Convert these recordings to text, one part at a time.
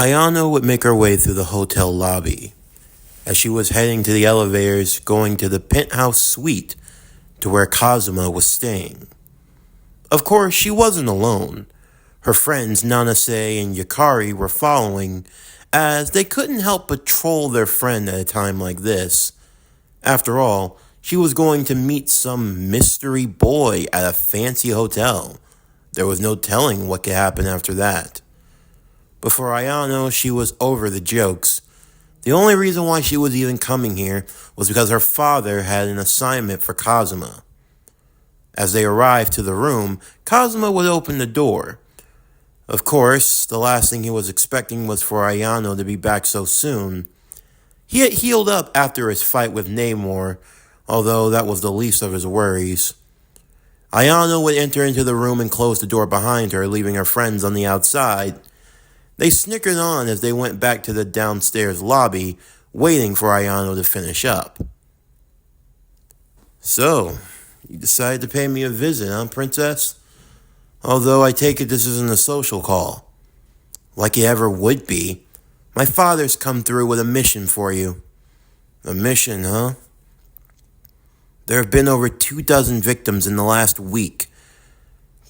Ayano would make her way through the hotel lobby as she was heading to the elevators going to the penthouse suite to where Kazuma was staying. Of course, she wasn't alone. Her friends Nanase and Yukari were following, as they couldn't help but troll their friend at a time like this. After all, she was going to meet some mystery boy at a fancy hotel. There was no telling what could happen after that. But for Ayano, she was over the jokes. The only reason why she was even coming here was because her father had an assignment for Kazuma. As they arrived to the room, Kazuma would open the door. Of course, the last thing he was expecting was for Ayano to be back so soon. He had healed up after his fight with Neymore, although that was the least of his worries. Ayano would enter into the room and close the door behind her, leaving her friends on the outside. They snickered on as they went back to the downstairs lobby, waiting for Ayano to finish up. "So, you decided to pay me a visit, huh, princess? Although I take it this isn't a social call. Like it ever would be. My father's come through with a mission for you." "A mission, huh?" "There have been over 24 victims in the last week.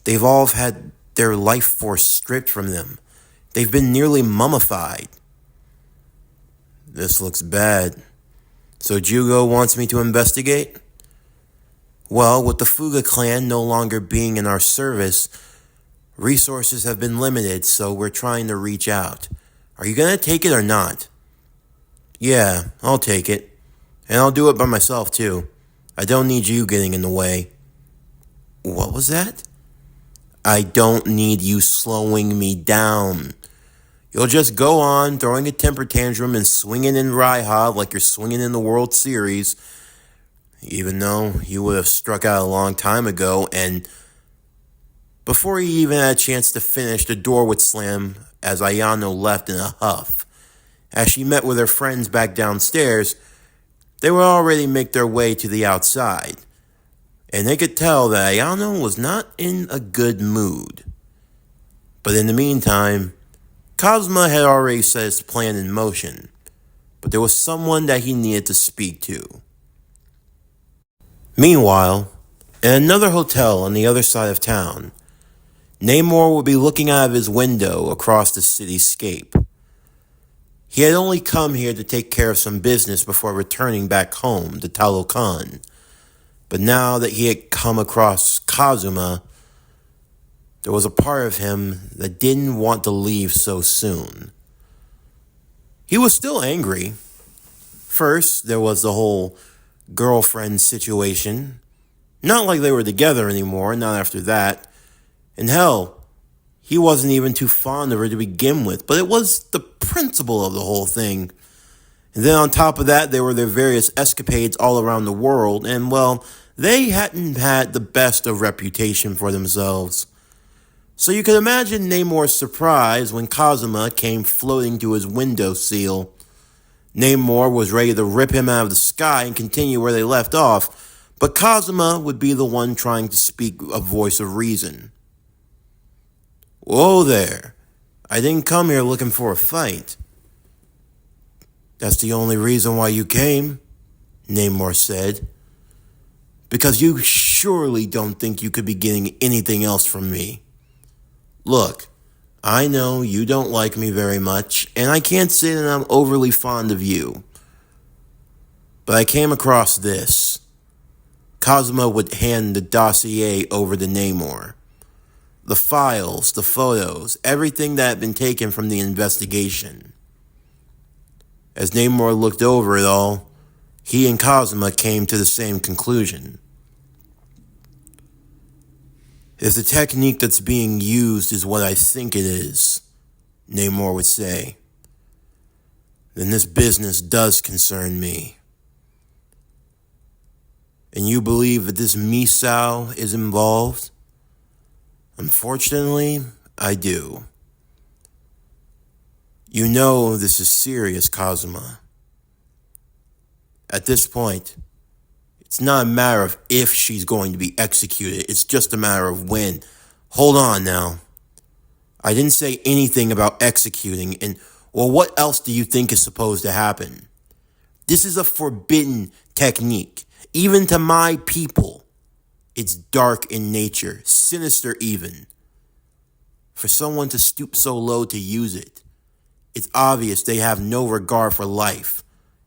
They've all had their life force stripped from them. They've been nearly mummified." "This looks bad. So Jugo wants me to investigate?" "Well, with the Fuga clan no longer being in our service, resources have been limited, so we're trying to reach out. Are you going to take it or not?" "Yeah, I'll take it. And I'll do it by myself, too. I don't need you getting in the way." "What was that?" "I don't need you slowing me down. You'll just go on throwing a temper tantrum and swinging in Raiha like you're swinging in the World Series, even though you would have struck out a long time ago." And before he even had a chance to finish, the door would slam as Ayano left in a huff. As she met with her friends back downstairs, they would already make their way to the outside, and they could tell that Ayano was not in a good mood. But in the meantime, Kazuma had already set his plan in motion, but there was someone that he needed to speak to. Meanwhile, in another hotel on the other side of town, Neymore would be looking out of his window across the cityscape. He had only come here to take care of some business before returning back home to Talokan. But now that he had come across Kazuma, there was a part of him that didn't want to leave so soon. He was still angry. First, there was the whole girlfriend situation. Not like they were together anymore, not after that. And hell, he wasn't even too fond of her to begin with, but it was the principle of the whole thing. And then on top of that, there were their various escapades all around the world, and well, they hadn't had the best of reputation for themselves. So you could imagine Neymore's surprise when Kazuma came floating to his windowsill. Neymore was ready to rip him out of the sky and continue where they left off, but Kazuma would be the one trying to speak a voice of reason. "Whoa there. I didn't come here looking for a fight." "That's the only reason why you came," Neymore said. "Because you surely don't think you could be getting anything else from me. Look, I know you don't like me very much, and I can't say that I'm overly fond of you. But I came across this." Kazuma would hand the dossier over to Neymore. The files, the photos, everything that had been taken from the investigation. As Neymore looked over it all, he and Kazuma came to the same conclusion. "If the technique that's being used is what I think it is," Neymore would say, "then this business does concern me." "And you believe that this Misa is involved?" "Unfortunately, I do." "You know this is serious, Kazuma. At this point, it's not a matter of if she's going to be executed. It's just a matter of when. Hold on now. I didn't say anything about executing, and Well, what else do you think is supposed to happen? This is a forbidden technique. Even to my people, it's dark in nature, sinister even. For someone to stoop so low to use it, it's obvious they have no regard for life.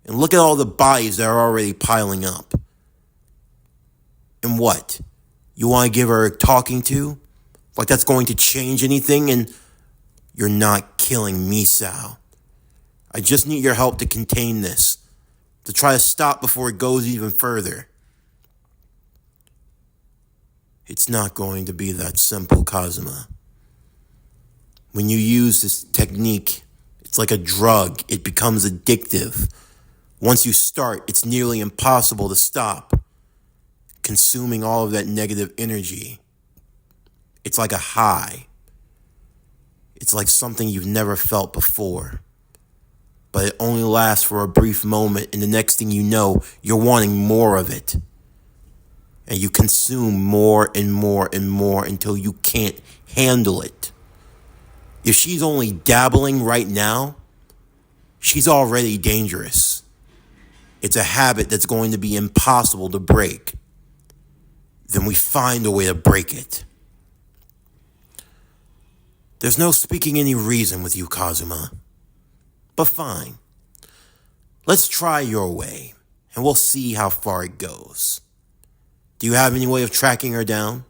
And look at all the bodies that are already piling up. And what? You want to give her a talking to? Like that's going to change anything? And you're not killing Misa. I just need your help to contain this, to try to stop before it goes even further. It's not going to be that simple, Kazuma. When you use this technique, it's like a drug. It becomes addictive. Once you start, it's nearly impossible to stop, consuming all of that negative energy. It's like a high. It's like something you've never felt before. But it only lasts for a brief moment, and the next thing you know, you're wanting more of it. And you consume more and more and more until you can't handle it. If she's only dabbling right now, she's already dangerous. It's a habit that's going to be impossible to break. Then we find a way to break it. There's no speaking any reason with you, Kazuma. But fine. Let's try your way, and we'll see how far it goes. Do you have any way of tracking her down?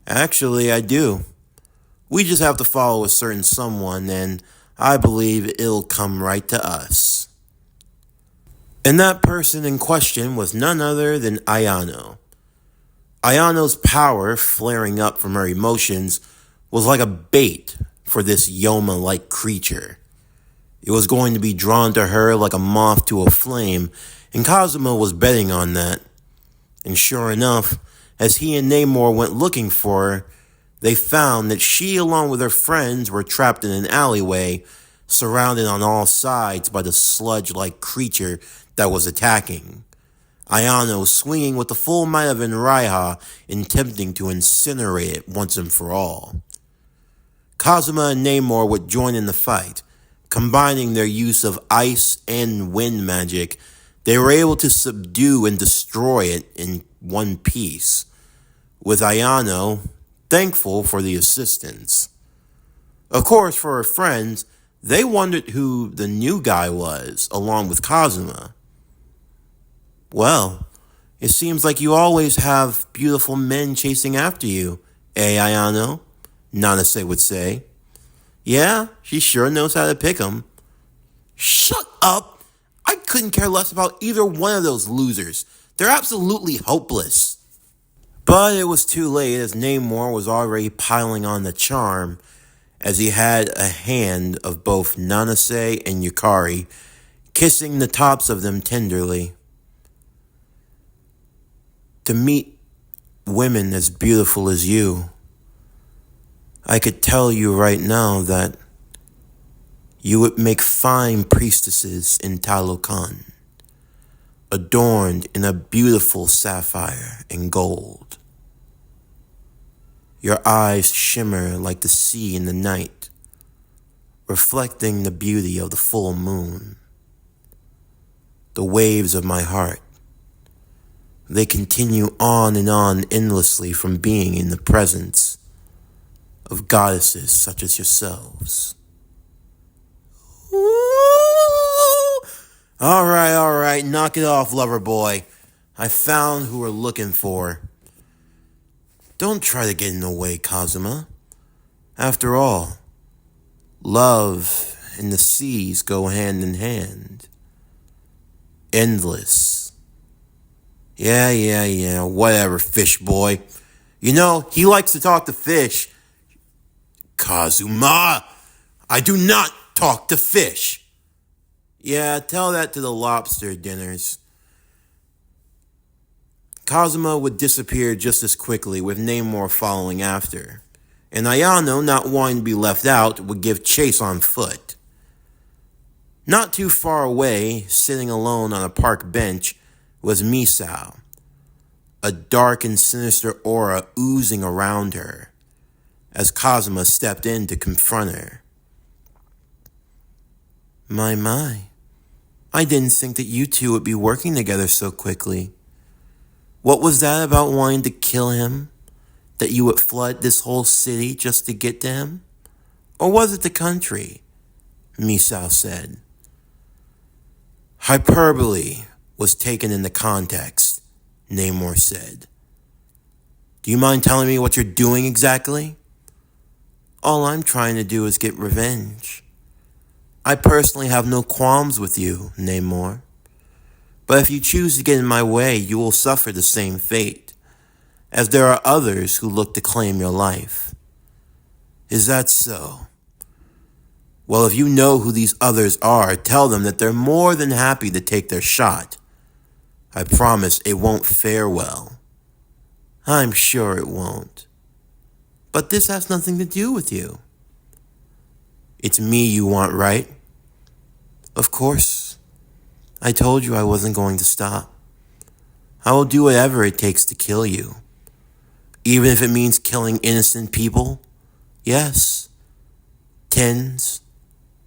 Actually, I do. We just have to follow a certain someone, and I believe it'll come right to us. And that person in question was none other than Ayano. Ayano's power flaring up from her emotions was like a bait for this Yoma-like creature. It was going to be drawn to her like a moth to a flame, and Kazuma was betting on that. And sure enough, as he and Neymore went looking for her, they found that she, along with her friends, were trapped in an alleyway, surrounded on all sides by the sludge-like creature that was attacking. Ayano swinging with the full might of Enraiha, attempting to incinerate it once and for all. Kazuma and Neymore would join in the fight. Combining their use of ice and wind magic, they were able to subdue and destroy it in one piece, with Ayano thankful for the assistance. Of course, for her friends, they wondered who the new guy was, along with Kazuma. Well, it seems like you always have beautiful men chasing after you, Ayano? Nanase would say. Yeah, she sure knows how to pick 'em. Shut up! I couldn't care less about either one of those losers. They're absolutely hopeless. But it was too late, as Neymore was already piling on the charm, as he had a hand of both Nanase and Yukari, kissing the tops of them tenderly. To meet women as beautiful as you, I could tell you right now that you would make fine priestesses in Talokan, adorned in a beautiful sapphire and gold. Your eyes shimmer like the sea in the night, reflecting the beauty of the full moon. The waves of my heart, they continue on and on endlessly from being in the presence of goddesses such as yourselves. Ooh. All right, knock it off, lover boy. I found who we're looking for. Don't try to get in the way, Kazuma. After all, love and the seas go hand in hand. Endless. Yeah, whatever, fish boy. You know, he likes to talk to fish. Kazuma, I do not talk to fish. Yeah, tell that to the lobster dinners. Kazuma would disappear just as quickly, with Neymore following after. And Ayano, not wanting to be left out, would give chase on foot. Not too far away, sitting alone on a park bench, was Misa, a dark and sinister aura oozing around her, as Kazuma stepped in to confront her. My. I didn't think that you two would be working together so quickly. What was that about wanting to kill him? That you would flood this whole city just to get to him? Or was it the country? Misa said. Hyperbole was taken into context, Neymore said. Do you mind telling me what you're doing exactly? All I'm trying to do is get revenge. I personally have no qualms with you, Neymore. But if you choose to get in my way, you will suffer the same fate, as there are others who look to claim your life. Is that so? Well, if you know who these others are, tell them that they're more than happy to take their shot. I promise it won't fare well. I'm sure it won't. But this has nothing to do with you. It's me you want, right? Of course. I told you I wasn't going to stop. I will do whatever it takes to kill you. Even if it means killing innocent people. Yes. Tens,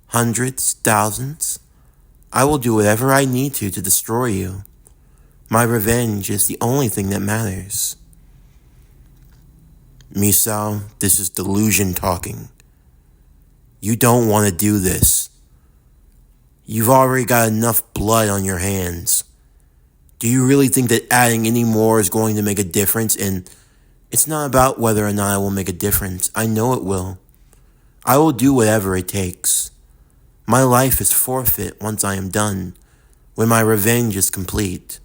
hundreds, thousands. I will do whatever I need to destroy you. My revenge is the only thing that matters. Misao, this is delusion talking. You don't want to do this. You've already got enough blood on your hands. Do you really think that adding any more is going to make a difference? And it's not about whether or not it will make a difference. I know it will. I will do whatever it takes. My life is forfeit once I am done, when my revenge is complete.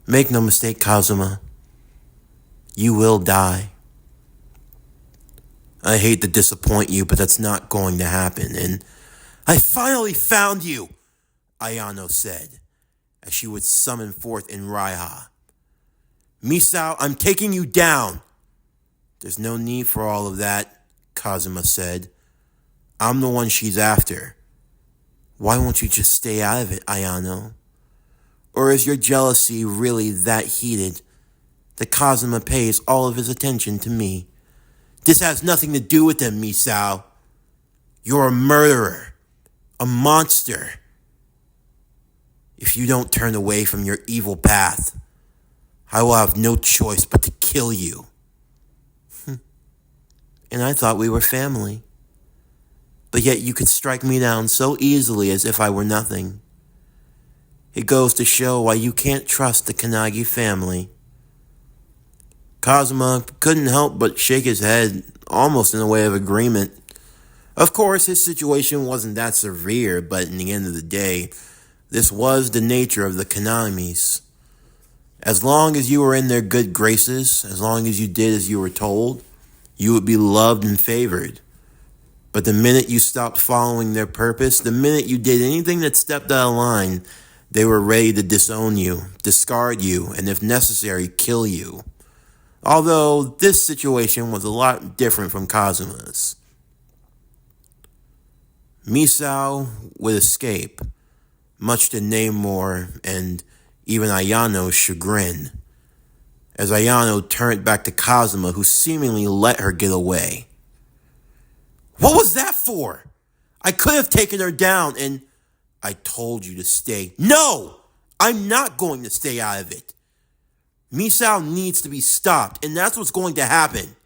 Make no mistake, Kazuma. You will die. I hate to disappoint you, but that's not going to happen. And I finally found you, Ayano said, as she would summon forth in Raiha. Misao, I'm taking you down. There's no need for all of that, Kazuma said. I'm the one she's after. Why won't you just stay out of it, Ayano? Or is your jealousy really that heated that Kazuma pays all of his attention to me? This has nothing to do with him, Misao. You're a murderer. A monster. If you don't turn away from your evil path, I will have no choice but to kill you. And I thought we were family. But yet you could strike me down so easily as if I were nothing. It goes to show why you can't trust the Kanagi family. Kazuma couldn't help but shake his head, almost in a way of agreement. Of course, his situation wasn't that severe, but in the end of the day, this was the nature of the Kanamis. As long as you were in their good graces, as long as you did as you were told, you would be loved and favored. But the minute you stopped following their purpose, the minute you did anything that stepped out of line, they were ready to disown you, discard you, and if necessary, kill you. Although this situation was a lot different from Kazuma's. Misao would escape, much to Neymore and even Ayano's chagrin, as Ayano turned back to Kazuma, who seemingly let her get away. What was that for? I could have taken her down and... I told you to stay. No! I'm not going to stay out of it. Misao needs to be stopped, and that's what's going to happen.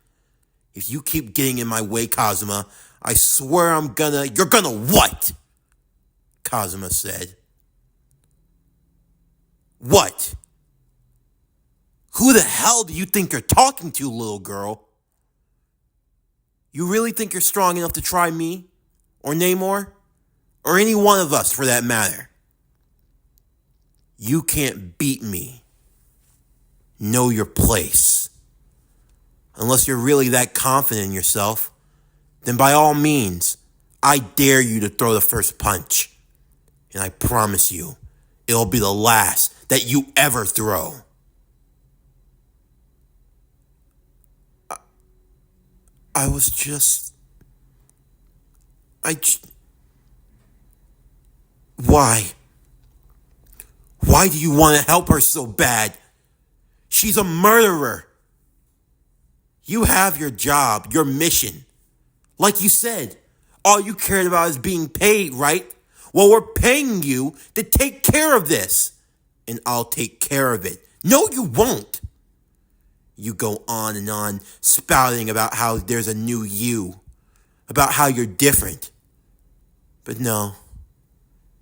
If you keep getting in my way, Kazuma, I swear You're gonna what? Kazuma said. What? Who the hell do you think you're talking to, little girl? You really think you're strong enough to try me? Or Neymore? Or any one of us, for that matter? You can't beat me. Know your place. Unless you're really that confident in yourself, then by all means, I dare you to throw the first punch. And I promise you, it'll be the last that you ever throw. I was just... Why? Why do you want to help her so bad? She's a murderer. You have your job, your mission. Like you said, all you cared about is being paid, right? Well, we're paying you to take care of this. And I'll take care of it. No, you won't. You go on and on spouting about how there's a new you, about how you're different. But no,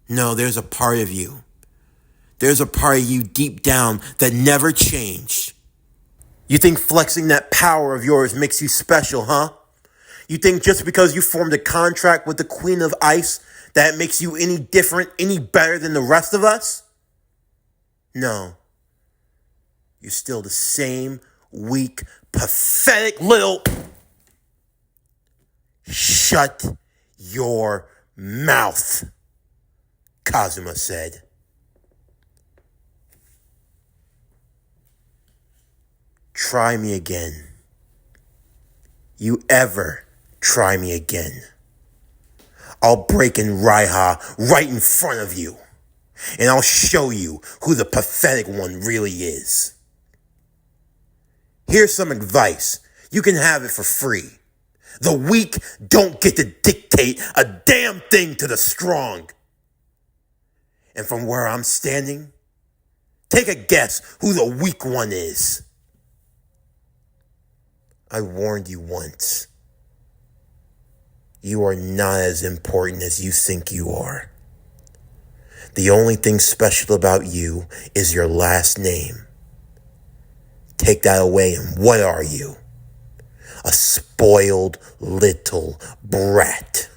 there's a part of you. There's a part of you deep down that never changed. You think flexing that power of yours makes you special, huh? You think just because you formed a contract with the Queen of Ice that it makes you any different, any better than the rest of us? No. You're still the same weak, pathetic little... Shut your mouth, Kazuma said. Try me again. You ever try me again, I'll break in Raiha right in front of you, and I'll show you who the pathetic one really is. Here's some advice. You can have it for free. The weak don't get to dictate a damn thing to the strong. And from where I'm standing, take a guess who the weak one is. I warned you once. You are not as important as you think you are. The only thing special about you is your last name. Take that away and what are you? A spoiled little brat.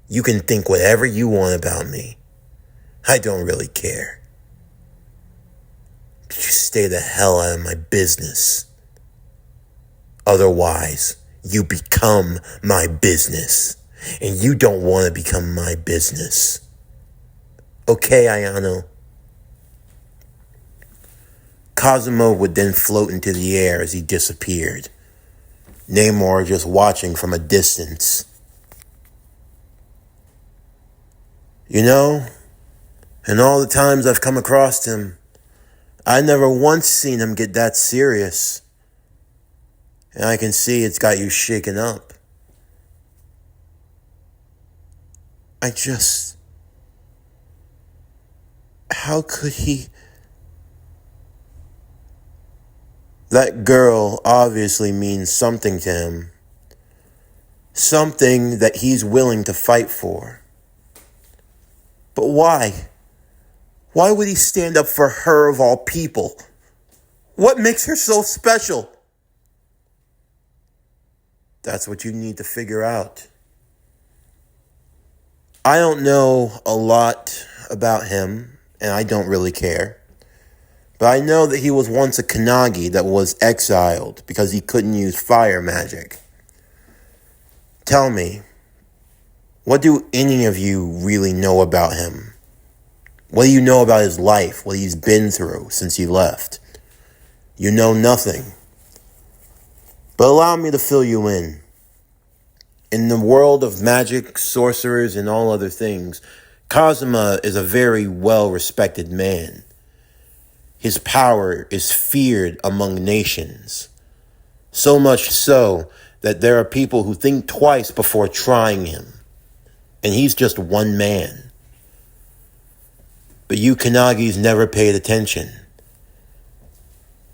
You can think whatever you want about me. I don't really care. But you stay the hell out of my business. Otherwise, you become my business. And you don't want to become my business. Okay, Ayano? Kazuma would then float into the air as he disappeared. Neymore just watching from a distance. You know, in all the times I've come across him, I never once seen him get that serious. And I can see it's got you shaken up. How could he? That girl obviously means something to him. Something that he's willing to fight for. But why? Why would he stand up for her of all people? What makes her so special? That's what you need to figure out. I don't know a lot about him, and I don't really care. But I know that he was once a Kanagi that was exiled because he couldn't use fire magic. Tell me, what do any of you really know about him? What do you know about his life, what he's been through since he left? You know nothing. But allow me to fill you in. In the world of magic, sorcerers, and all other things, Kazuma is a very well-respected man. His power is feared among nations. So much so that there are people who think twice before trying him. And he's just one man. But you Kanagis never paid attention.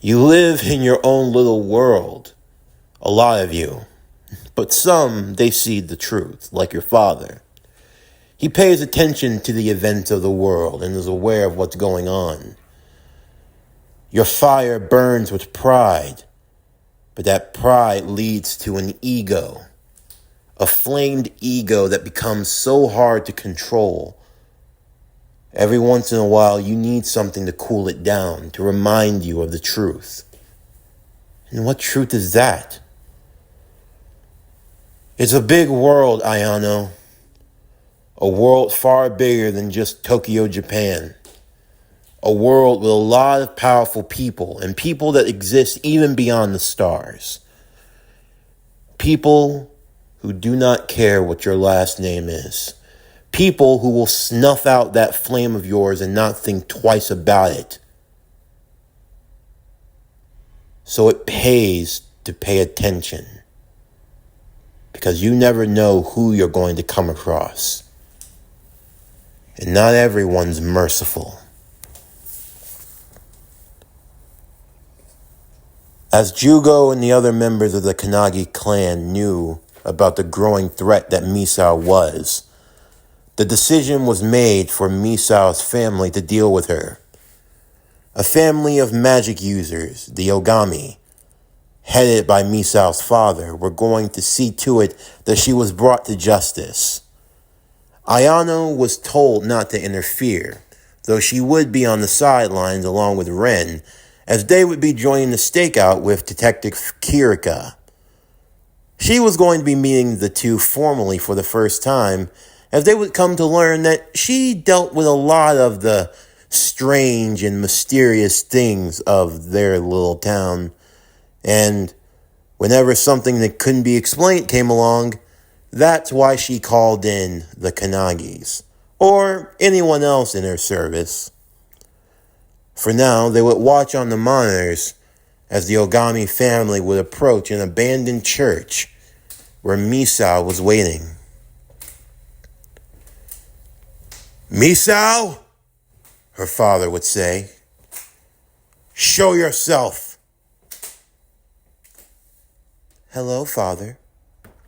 You live in your own little world. A lot of you. But some, they see the truth, like your father. He pays attention to the events of the world and is aware of what's going on. Your fire burns with pride, but that pride leads to an ego. A flamed ego that becomes so hard to control. Every once in a while, you need something to cool it down, to remind you of the truth. And what truth is that? It's a big world, Ayano. A world far bigger than just Tokyo, Japan. A world with a lot of powerful people and people that exist even beyond the stars. People who do not care what your last name is. People who will snuff out that flame of yours and not think twice about it. So it pays to pay attention. Because you never know who you're going to come across. and not everyone's merciful. As Jugo and the other members of the Kanagi clan knew about the growing threat that Misa was, the decision was made for Misa's family to deal with her. A family of magic users, the Ogami, headed by Misa's father, were going to see to it that she was brought to justice. Ayano was told not to interfere, though she would be on the sidelines along with Ren, as they would be joining the stakeout with Detective Kirika. She was going to be meeting the two formally for the first time, as they would come to learn that she dealt with a lot of the strange and mysterious things of their little town, and whenever something that couldn't be explained came along, that's why she called in the Kanagis, or anyone else in her service. For now, they would watch on the monitors as the Ogami family would approach an abandoned church where Misa was waiting. "Misao," her father would say, "show yourself." "Hello, Father,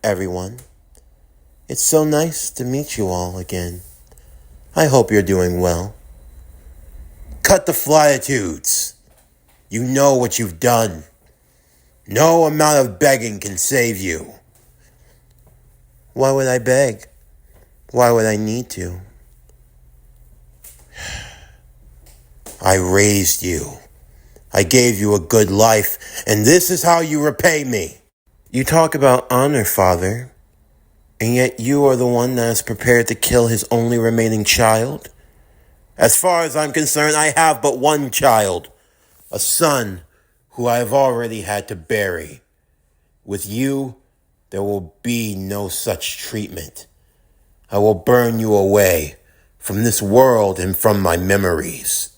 everyone. It's so nice to meet you all again. I hope you're doing well." "Cut the platitudes. You know what you've done. No amount of begging can save you." "Why would I beg? Why would I need to?" "I raised you. I gave you a good life, and this is how you repay me." "You talk about honor, Father, and yet you are the one that is prepared to kill his only remaining child?" "As far as I'm concerned, I have but one child, a son who I have already had to bury. With you, there will be no such treatment. I will burn you away from this world and from my memories."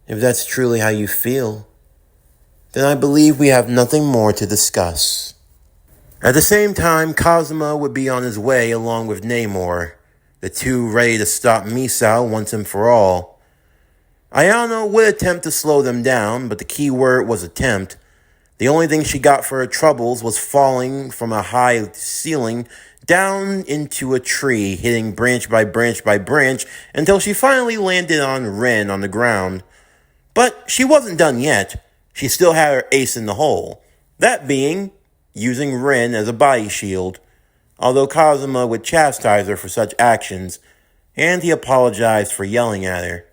"If that's truly how you feel, then I believe we have nothing more to discuss." At the same time, Kazuma would be on his way along with Neymore, the two ready to stop Misa once and for all. Ayano would attempt to slow them down, but the key word was attempt. The only thing she got for her troubles was falling from a high ceiling down into a tree, hitting branch by branch by branch until she finally landed on Ren on the ground. But she wasn't done yet. She still had her ace in the hole, that being using Ren as a body shield, although Kazuma would chastise her for such actions, and he apologized for yelling at her.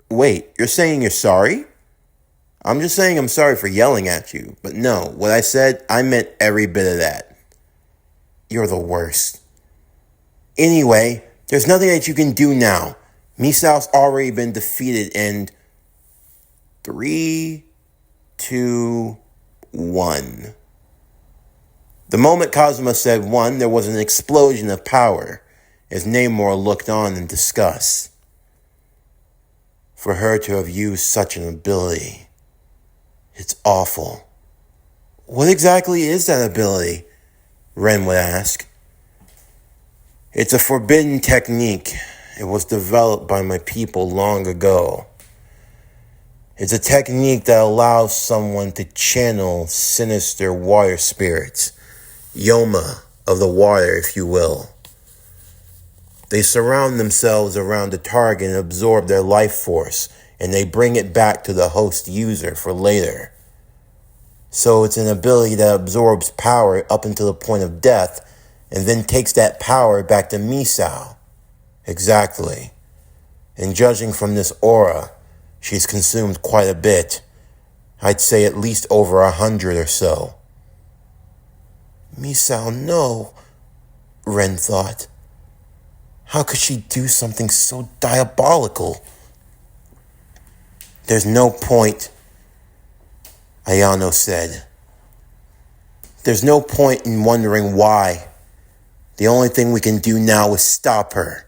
"Wait, you're saying you're sorry?" "I'm just saying I'm sorry for yelling at you, but no, what I said, I meant every bit of that." "You're the worst. Anyway, there's nothing that you can do now. Misao's already been defeated in 3, 2, 1. The moment Kazuma said 1, there was an explosion of power as Neymore looked on in disgust. For her to have used such an ability, it's awful. "What exactly is that ability?" Ren would ask. "It's a forbidden technique. It was developed by my people long ago. It's a technique that allows someone to channel sinister water spirits, Yoma of the water, if you will. They surround themselves around the target and absorb their life force, and they bring it back to the host user for later. So it's an ability that absorbs power up until the point of death, and then takes that power back to Misao." "Exactly. And judging from this aura, she's consumed quite a bit. I'd say at least over 100 or so." "Misao, no," Ren thought. "How could she do something so diabolical?" "There's no point," Ayano said. "There's no point in wondering why. The only thing we can do now is stop her.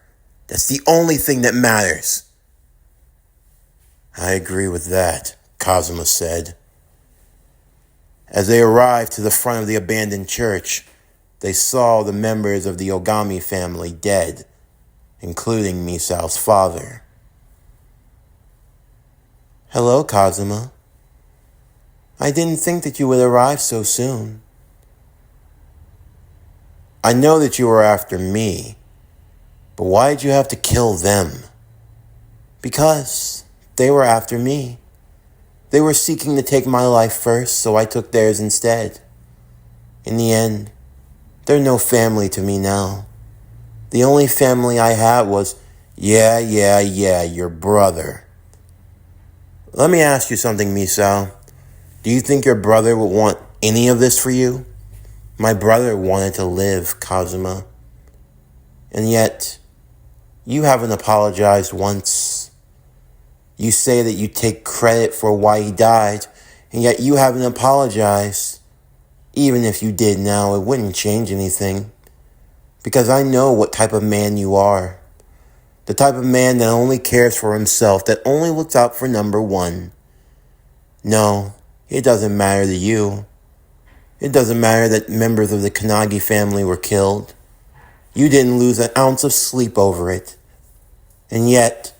That's the only thing that matters." "I agree with that," Kazuma said. As they arrived to the front of the abandoned church, they saw the members of the Ogami family dead, including Misao's father. "Hello, Kazuma. I didn't think that you would arrive so soon. I know that you were after me, but why did you have to kill them?" "Because they were after me. They were seeking to take my life first, so I took theirs instead. In the end, they're no family to me now. The only family I had was, yeah, your brother." "Let me ask you something, Misa. Do you think your brother would want any of this for you?" "My brother wanted to live, Kazuma. And yet, you haven't apologized once. You say that you take credit for why he died, and yet you haven't apologized. Even if you did now, it wouldn't change anything. Because I know what type of man you are. The type of man that only cares for himself, that only looks out for number one. No, it doesn't matter to you. It doesn't matter that members of the Kanagi family were killed. You didn't lose an ounce of sleep over it. And yet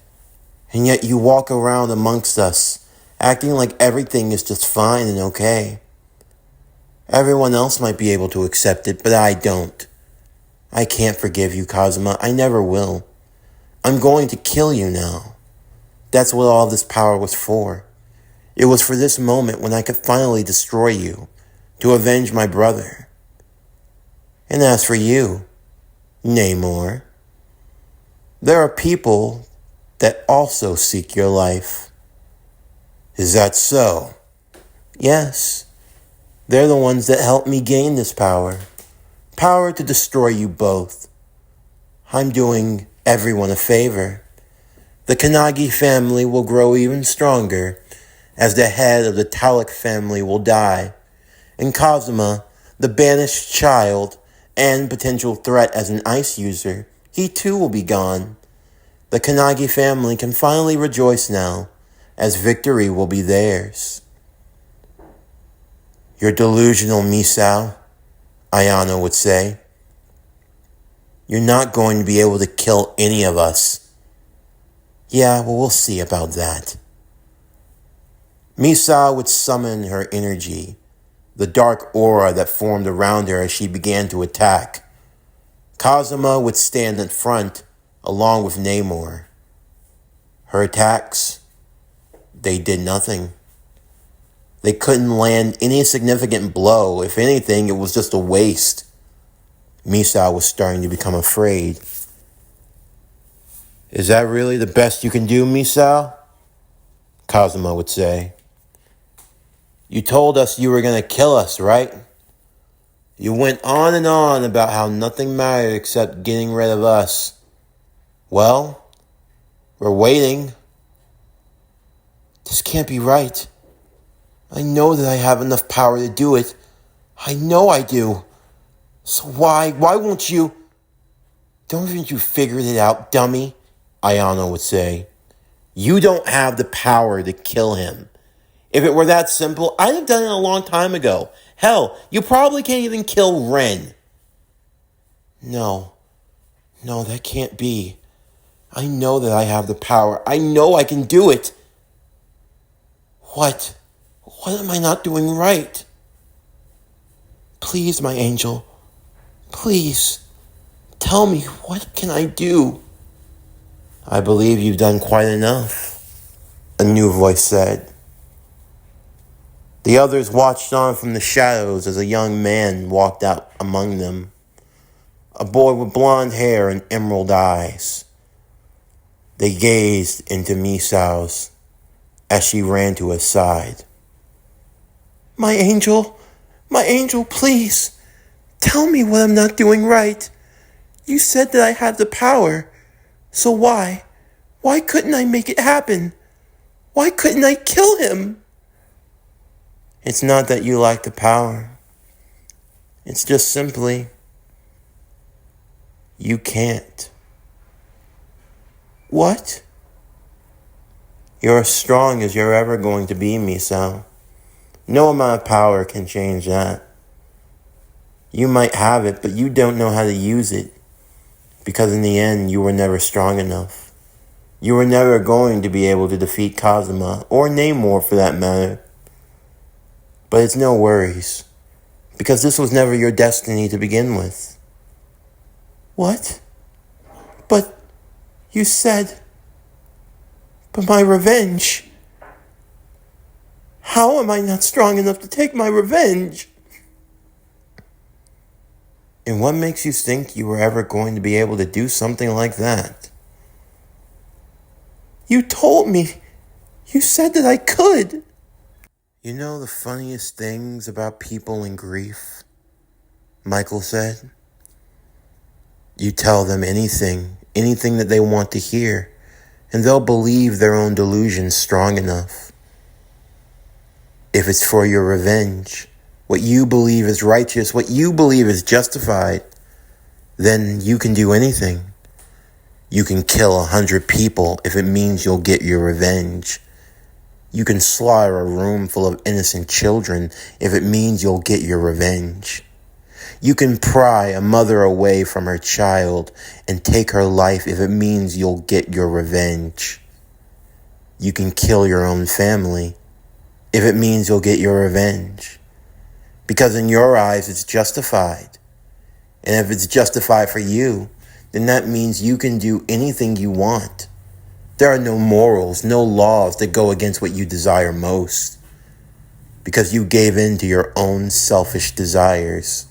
you walk around amongst us, acting like everything is just fine and okay. Everyone else might be able to accept it, but I don't. I can't forgive you, Kazuma. I never will. I'm going to kill you now. That's what all this power was for. It was for this moment when I could finally destroy you, to avenge my brother. And as for you, Neymore, there are people that also seek your life." "Is that so?" "Yes. They're the ones that helped me gain this power. Power to destroy you both. I'm doing everyone a favor. The Kanagi family will grow even stronger as the head of the Talik family will die. And Kazuma, the banished child and potential threat as an ice user, he too will be gone. The Kanagi family can finally rejoice now, as victory will be theirs." "You're delusional, Misao," Ayano would say. "You're not going to be able to kill any of us." "Yeah, well, we'll see about that." Misa would summon her energy, the dark aura that formed around her as she began to attack. Kazuma would stand in front, along with Neymore. Her attacks, they did nothing. They couldn't land any significant blow. If anything, it was just a waste. Misa was starting to become afraid. "Is that really the best you can do, Misa?" Kazuma would say. "You told us you were going to kill us, right? You went on and on about how nothing mattered except getting rid of us. Well, we're waiting. This can't be right. I know that I have enough power to do it. I know I do. So why won't you? Don't you figured it out, dummy?" Ayano would say. "You don't have the power to kill him. If it were that simple, I'd have done it a long time ago. Hell, you probably can't even kill Ren." No, that can't be. I know that I have the power. I know I can do it. What am I not doing right? Please, my angel, please, tell me, what can I do?" "I believe you've done quite enough," a new voice said. The others watched on from the shadows as a young man walked out among them. A boy with blonde hair and emerald eyes. They gazed into Misao's as she ran to his side. My angel, please, tell me what I'm not doing right. You said that I had the power, so why couldn't I make it happen? Why couldn't I kill him?" "It's not that you lack the power. It's just simply, you can't." "What?" "You're as strong as you're ever going to be, Misa. No amount of power can change that. You might have it, but you don't know how to use it. Because in the end, you were never strong enough. You were never going to be able to defeat Kazuma, or Neymore for that matter. But it's no worries, because this was never your destiny to begin with. What? But you said... But my revenge... How am I not strong enough to take my revenge? And what makes you think you were ever going to be able to do something like that? You told me. You said that I could. You know the funniest things about people in grief? Michael said. You tell them anything that they want to hear, and they'll believe their own delusions strong enough. If it's for your revenge, what you believe is righteous, what you believe is justified, then you can do anything. You can kill 100 people if it means you'll get your revenge. You can slaughter a room full of innocent children if it means you'll get your revenge. You can pry a mother away from her child and take her life if it means you'll get your revenge. You can kill your own family if it means you'll get your revenge. Because in your eyes, it's justified. And if it's justified for you, then that means you can do anything you want. There are no morals, no laws that go against what you desire most. Because you gave in to your own selfish desires.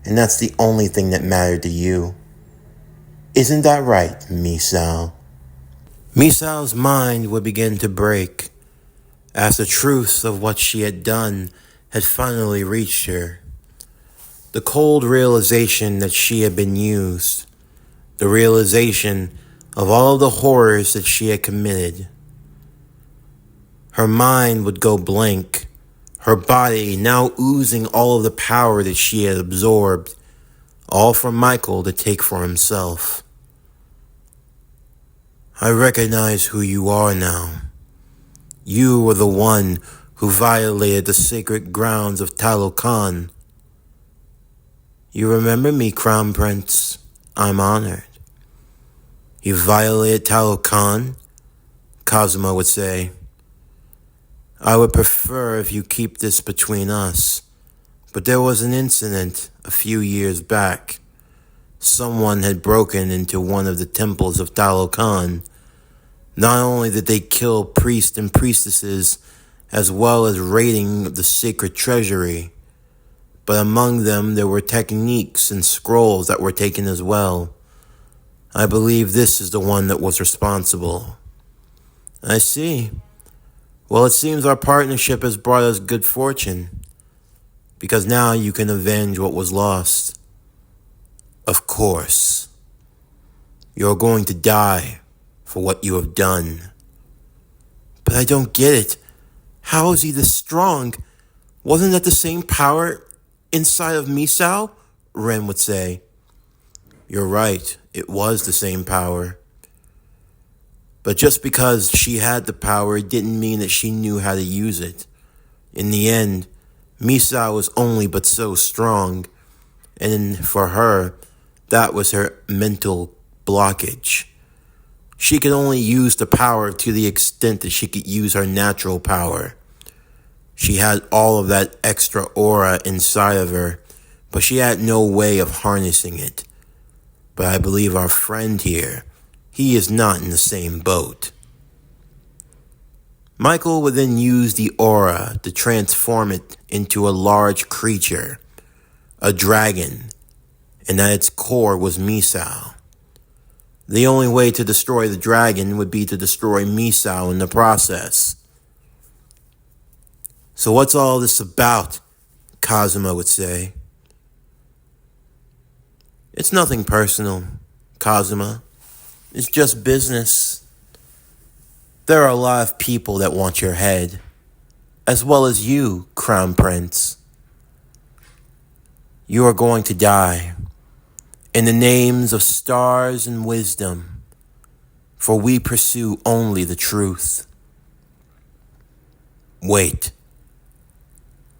And that's the only thing that mattered to you. Isn't that right, Misa? Misa's mind would begin to break as the truth of what she had done had finally reached her. The cold realization that she had been used. The realization of all the horrors that she had committed. Her mind would go blank, her body now oozing all of the power that she had absorbed, all for Michael to take for himself. I recognize who you are now. You were the one who violated the sacred grounds of Talokan. You remember me, Crown Prince? I'm honored. You violated Talokan? Kazuma would say. I would prefer if you keep this between us, but there was an incident a few years back. Someone had broken into one of the temples of Talokan. Not only did they kill priests and priestesses, as well as raiding the sacred treasury, but among them there were techniques and scrolls that were taken as well. I believe this is the one that was responsible. I see. Well, it seems our partnership has brought us good fortune, because now you can avenge what was lost. Of course. You're going to die for what you have done. But I don't get it. How is he this strong? Wasn't that the same power inside of Misao? Ren would say. You're right. It was the same power. But just because she had the power didn't mean that she knew how to use it. In the end, Misa was only but so strong, and for her, that was her mental blockage. She could only use the power to the extent that she could use her natural power. She had all of that extra aura inside of her, but she had no way of harnessing it. But I believe our friend here, he is not in the same boat. Michael would then use the aura to transform it into a large creature, a dragon, and at its core was Misao. The only way to destroy the dragon would be to destroy Misao in the process. So what's all this about? Kazuma would say. It's nothing personal, Kazuma. It's just business. There are a lot of people that want your head, as well as you, Crown Prince. You are going to die. In the names of stars and wisdom, for we pursue only the truth. Wait,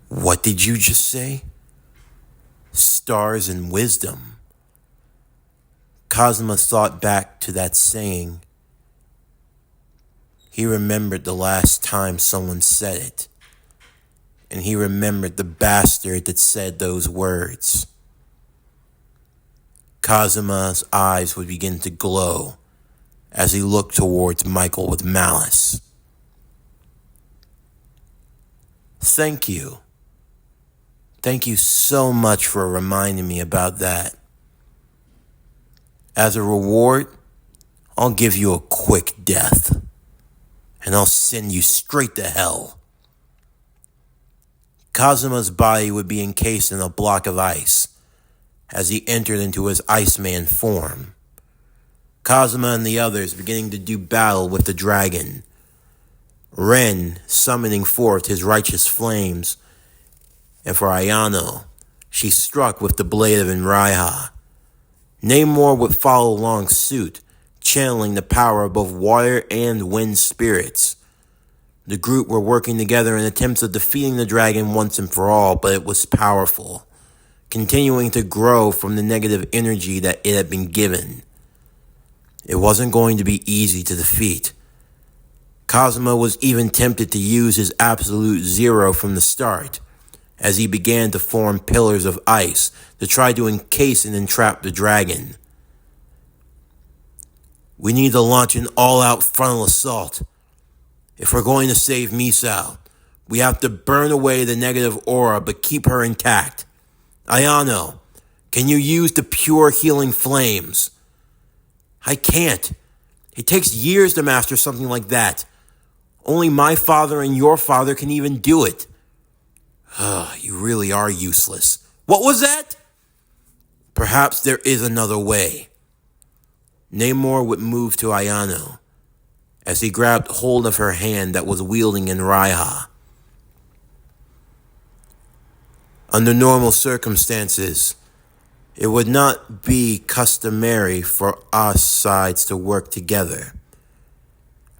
what did you just say? Stars and wisdom. Kazuma thought back to that saying. He remembered the last time someone said it. And he remembered the bastard that said those words. Kazuma's eyes would begin to glow as he looked towards Michael with malice. Thank you. Thank you so much for reminding me about that. As a reward, I'll give you a quick death. And I'll send you straight to hell. Kazuma's body would be encased in a block of ice as he entered into his Iceman form. Kazuma and the others beginning to do battle with the dragon. Ren summoning forth his righteous flames. And for Ayano, she struck with the blade of Enraiha. Neymore would follow along suit, channeling the power of both water and wind spirits. The group were working together in attempts of defeating the dragon once and for all, but it was powerful, continuing to grow from the negative energy that it had been given. It wasn't going to be easy to defeat. Kazuma was even tempted to use his absolute zero from the start, as he began to form pillars of ice to try to encase and entrap the dragon. We need to launch an all-out frontal assault. If we're going to save Misa, we have to burn away the negative aura but keep her intact. Ayano, can you use the pure healing flames? I can't. It takes years to master something like that. Only my father and your father can even do it. You really are useless. What was that? Perhaps there is another way. Neymore would move to Ayano as he grabbed hold of her hand that was wielding Enraiha. Under normal circumstances, it would not be customary for us sides to work together.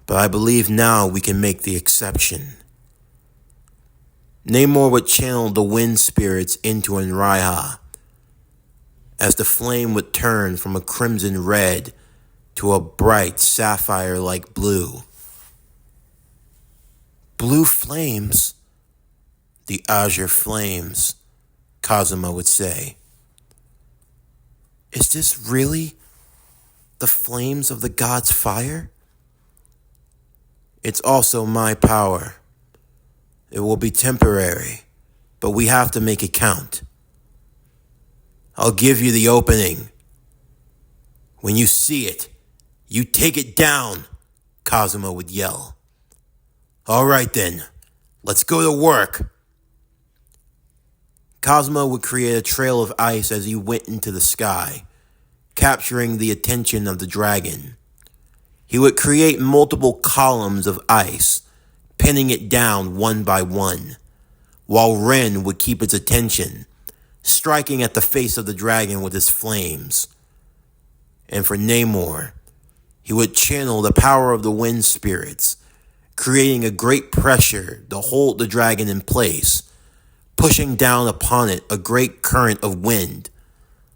But I believe now we can make the exception. Neymore would channel the wind spirits into Enraiha as the flame would turn from a crimson red to a bright sapphire-like blue. Blue flames? The azure flames, Kazuma would say. Is this really the flames of the god's fire? It's also my power. It will be temporary, but we have to make it count. I'll give you the opening. When you see it, you take it down, Kazuma would yell. All right then, let's go to work. Kazuma would create a trail of ice as he went into the sky, capturing the attention of the dragon. He would create multiple columns of ice, pinning it down one by one, while Ren would keep its attention, striking at the face of the dragon with his flames. And for Neymore, he would channel the power of the wind spirits, creating a great pressure to hold the dragon in place, pushing down upon it a great current of wind,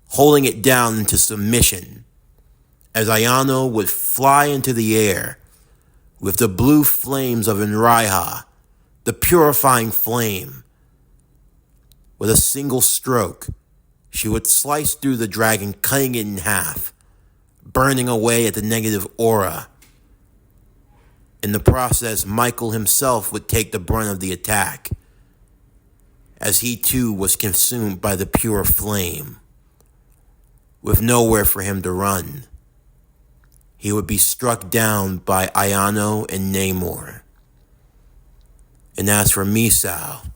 holding it down into submission, as Ayano would fly into the air with the blue flames of Enraiha, the purifying flame. With a single stroke, she would slice through the dragon, cutting it in half, burning away at the negative aura. In the process, Michael himself would take the brunt of the attack, as he too was consumed by the pure flame. With nowhere for him to run, he would be struck down by Ayano and Neymore. And as for Misa,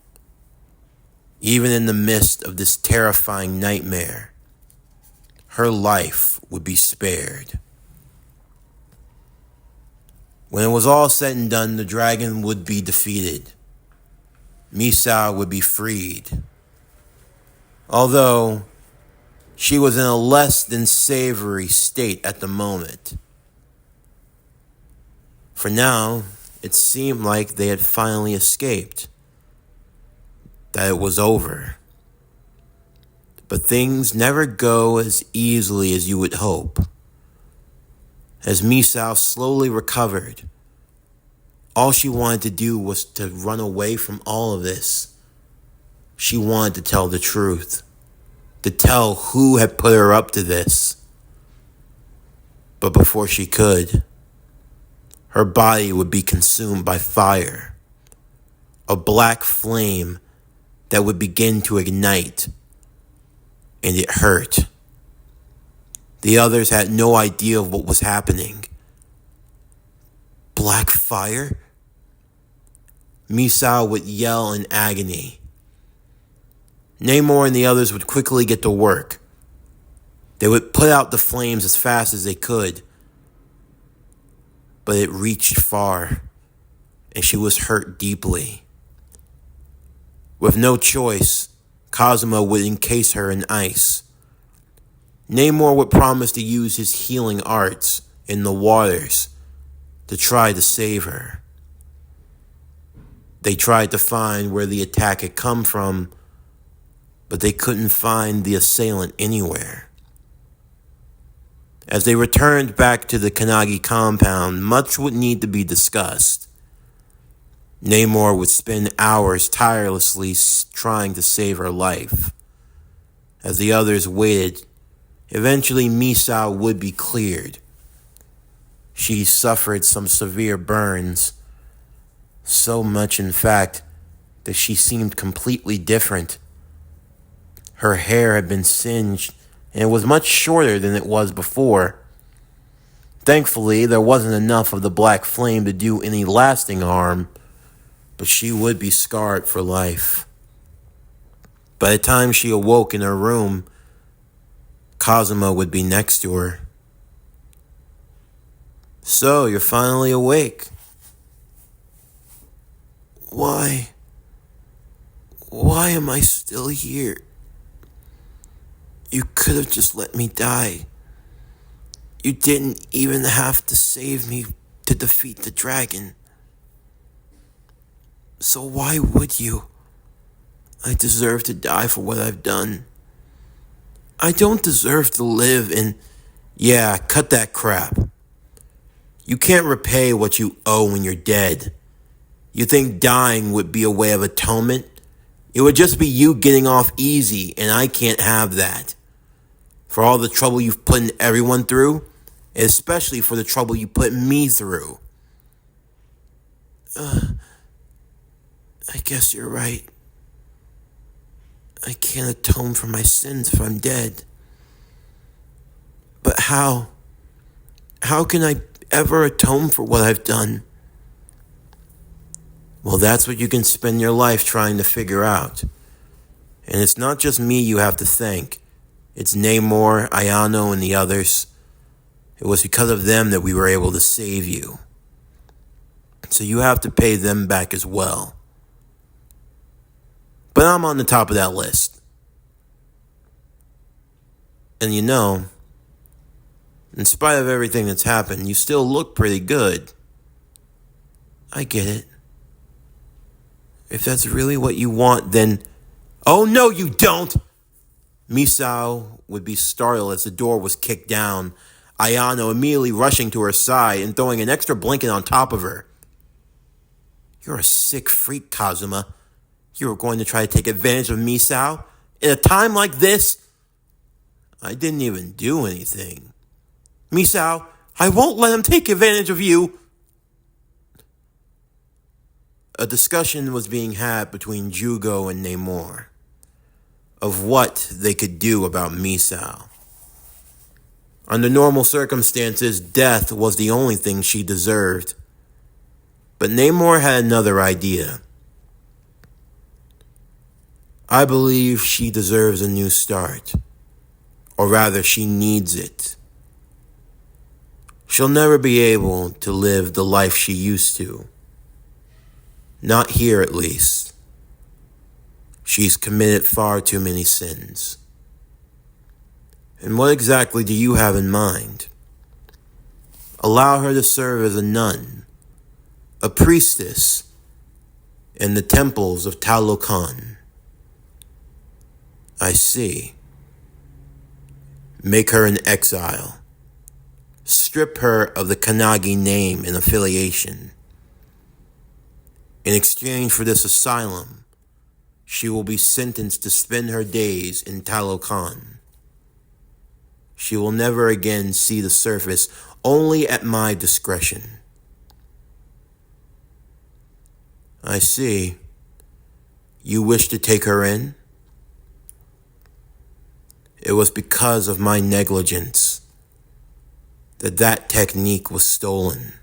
even in the midst of this terrifying nightmare, her life would be spared. When it was all said and done, the dragon would be defeated. Misa would be freed. Although she was in a less than savory state at the moment. For now, it seemed like they had finally escaped. That it was over. But things never go as easily as you would hope. As Misa slowly recovered, all she wanted to do was to run away from all of this. She wanted to tell the truth, to tell who had put her up to this. But before she could, her body would be consumed by fire, a black flame that would begin to ignite, and it hurt. The others had no idea of what was happening. Black fire? Misa would yell in agony. Neymore and the others would quickly get to work. They would put out the flames as fast as they could. But it reached far, and she was hurt deeply. With no choice, Kazuma would encase her in ice. Neymore would promise to use his healing arts in the waters to try to save her. They tried to find where the attack had come from, but they couldn't find the assailant anywhere. As they returned back to the Kanagi compound, much would need to be discussed. Neymore would spend hours tirelessly trying to save her life. As the others waited, eventually Misa would be cleared. She suffered some severe burns, so much in fact that she seemed completely different. Her hair had been singed and it was much shorter than it was before. Thankfully, there wasn't enough of the black flame to do any lasting harm, but she would be scarred for life. By the time she awoke in her room, Kazuma would be next to her. "So, you're finally awake. Why am I still here? You could have just let me die. You didn't even have to save me to defeat the dragon. So why would you? I deserve to die for what I've done. I don't deserve to live and..." "Yeah, cut that crap. You can't repay what you owe when you're dead. You think dying would be a way of atonement? It would just be you getting off easy, and I can't have that. For all the trouble you've put everyone through, especially for the trouble you put me through." I guess you're right. I can't atone for my sins if I'm dead. But how? How can I ever atone for what I've done? Well, that's what you can spend your life trying to figure out. And it's not just me you have to thank. It's Neymore, Ayano, and the others. It was because of them that we were able to save you. So you have to pay them back as well. But I'm on the top of that list. And you know, in spite of everything that's happened, you still look pretty good. I get it. If that's really what you want, then... Oh, no, you don't! Misao would be startled as the door was kicked down, Ayano immediately rushing to her side and throwing an extra blanket on top of her. "You're a sick freak, Kazuma. You were going to try to take advantage of Misao? In a time like this?" "I didn't even do anything." "Misao, I won't let him take advantage of you." A discussion was being had between Jugo and Neymore of what they could do about Misao. Under normal circumstances, death was the only thing she deserved. But Neymore had another idea. "I believe she deserves a new start. Or rather, she needs it. She'll never be able to live the life she used to. Not here, at least. She's committed far too many sins." "And what exactly do you have in mind?" "Allow her to serve as a nun, a priestess, in the temples of Talokan." "I see. Make her an exile. Strip her of the Kannagi name and affiliation. In exchange for this asylum, she will be sentenced to spend her days in Talokan. She will never again see the surface, only at my discretion. I see. You wish to take her in? It was because of my negligence that technique was stolen,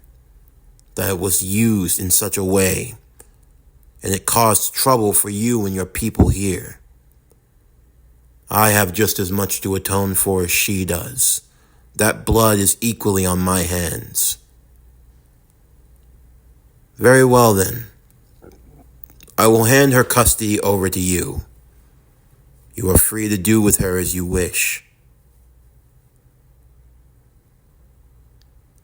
that it was used in such a way, and it caused trouble for you and your people here. I have just as much to atone for as she does. That blood is equally on my hands. Very well then. I will hand her custody over to you. You are free to do with her as you wish.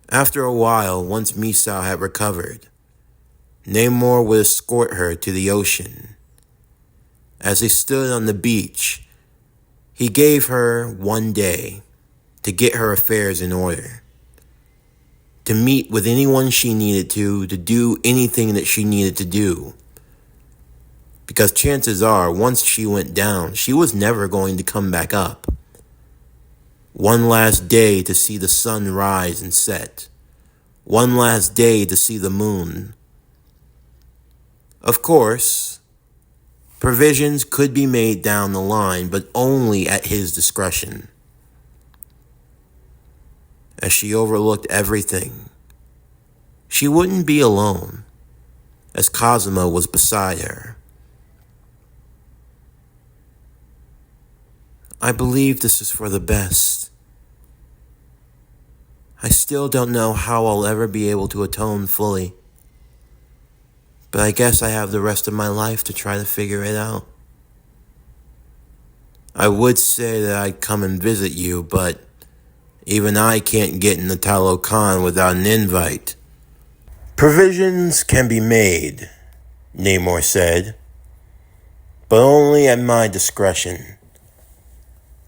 After a while, once Misa had recovered, Neymore would escort her to the ocean. As they stood on the beach, he gave her 1 day to get her affairs in order, to meet with anyone she needed to do anything that she needed to do. Because chances are, once she went down, she was never going to come back up. 1 last day to see the sun rise and set. 1 last day to see the moon. Of course, provisions could be made down the line, but only at his discretion. As she overlooked everything, she wouldn't be alone, as Kazuma was beside her. I believe this is for the best. I still don't know how I'll ever be able to atone fully, but I guess I have the rest of my life to try to figure it out. I would say that I'd come and visit you, but even I can't get in the Talokan without an invite. Provisions can be made, Neymore said, but only at my discretion.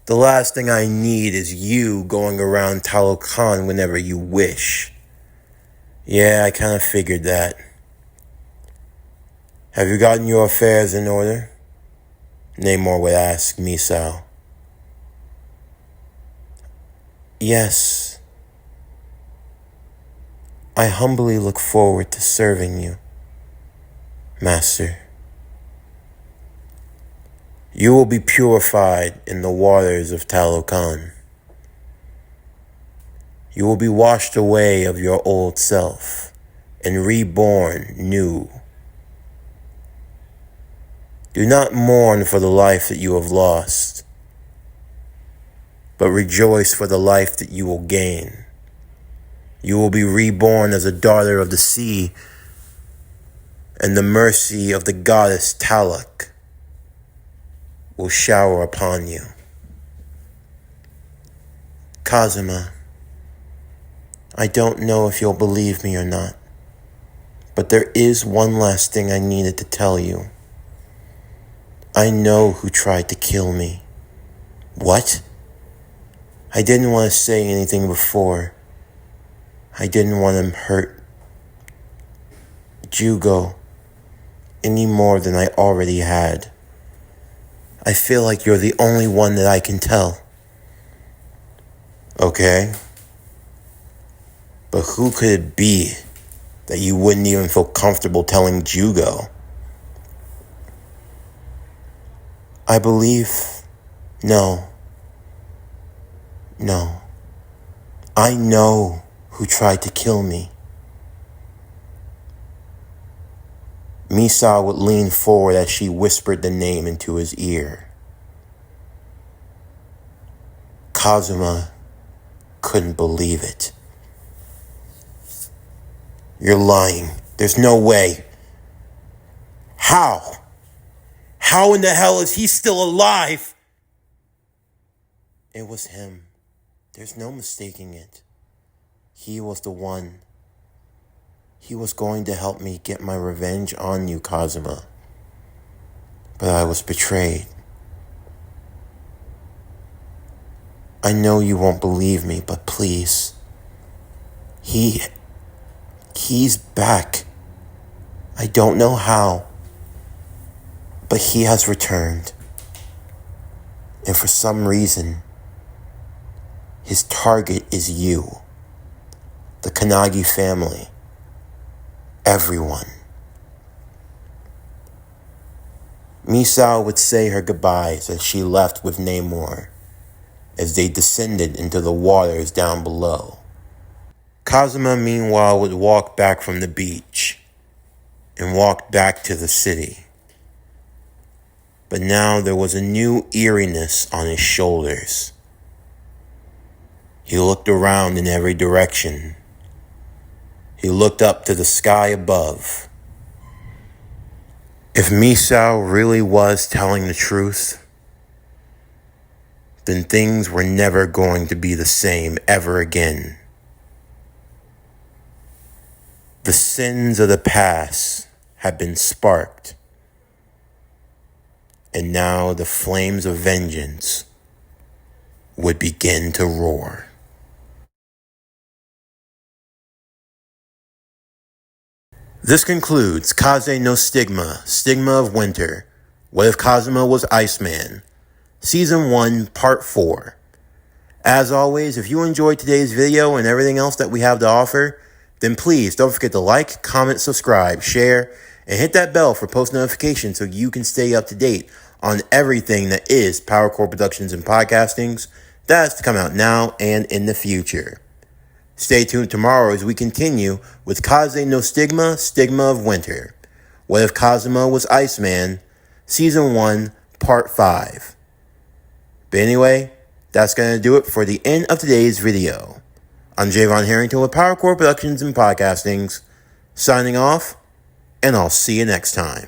The last thing I need is you going around Talokan whenever you wish. Yeah, I kind of figured that. Have you gotten your affairs in order? Neymore would ask Misa. Yes. I humbly look forward to serving you, Master. You will be purified in the waters of Talokan. You will be washed away of your old self and reborn new. Do not mourn for the life that you have lost, but rejoice for the life that you will gain. You will be reborn as a daughter of the sea, and the mercy of the goddess Talak will shower upon you. Kazuma, I don't know if you'll believe me or not, but there is one last thing I needed to tell you. I know who tried to kill me. What? I didn't want to say anything before. I didn't want him hurt Jugo any more than I already had. I feel like you're the only one that I can tell. Okay. But who could it be that you wouldn't even feel comfortable telling Jugo? I believe... No. I know who tried to kill me. Misa would lean forward as she whispered the name into his ear. Kazuma couldn't believe it. You're lying. There's no way. How? How in the hell is he still alive? It was him. There's no mistaking it. He was the one. He was going to help me get my revenge on you, Kazuma. But I was betrayed. I know you won't believe me, but please. He's back. I don't know how, but he has returned. And for some reason, his target is you, the Kanagi family, everyone. Misa would say her goodbyes as she left with Neymore, as they descended into the waters down below. Kazuma, meanwhile, would walk back from the beach and walk back to the city. But now there was a new eeriness on his shoulders. He looked around in every direction. He looked up to the sky above. If Misa really was telling the truth, then things were never going to be the same ever again. The sins of the past had been sparked, and now the flames of vengeance would begin to roar. This concludes Kaze no Stigma, Stigma of Winter, What If Kazuma Was Iceman, Season 1, Part 4. As always, if you enjoyed today's video and everything else that we have to offer, then please don't forget to like, comment, subscribe, share, and hit that bell for post notifications so you can stay up to date on everything that is PowerCore Productions and Podcastings that is to come out now and in the future. Stay tuned tomorrow as we continue with Kaze no Stigma, Stigma of Winter. What If Kazuma Was Iceman, Season 1, Part 5. But anyway, that's going to do it for the end of today's video. I'm Javon Harrington with PowerCore Productions and Podcastings, signing off, and I'll see you next time.